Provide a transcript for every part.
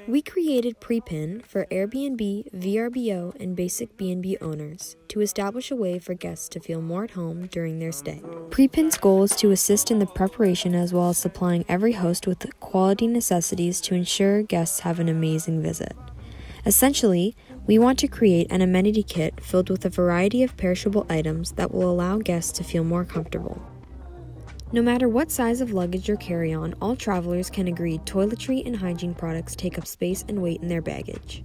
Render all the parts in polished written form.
We created Prepin for Airbnb, VRBO, and basic B&B owners to establish a way for guests to feel more at home during their stay. Prepin's goal is to assist in the preparation as well as supplying every host with quality necessities to ensure guests have an amazing visit. Essentially, we want to create an amenity kit filled with a variety of perishable items that will allow guests to feel more comfortable. No matter what size of luggage or carry-on, all travelers can agree toiletry and hygiene products take up space and weight in their baggage.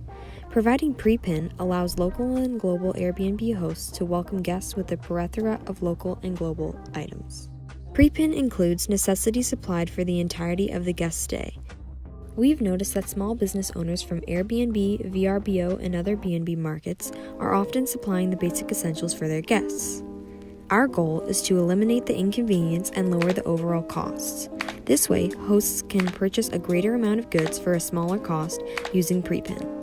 Providing Prepin allows local and global Airbnb hosts to welcome guests with a plethora of local and global items. Prepin includes necessities supplied for the entirety of the guest stay. We've noticed that small business owners from Airbnb, VRBO, and other B&B markets are often supplying the basic essentials for their guests. Our goal is to eliminate the inconvenience and lower the overall costs. This way, hosts can purchase a greater amount of goods for a smaller cost using Prepin.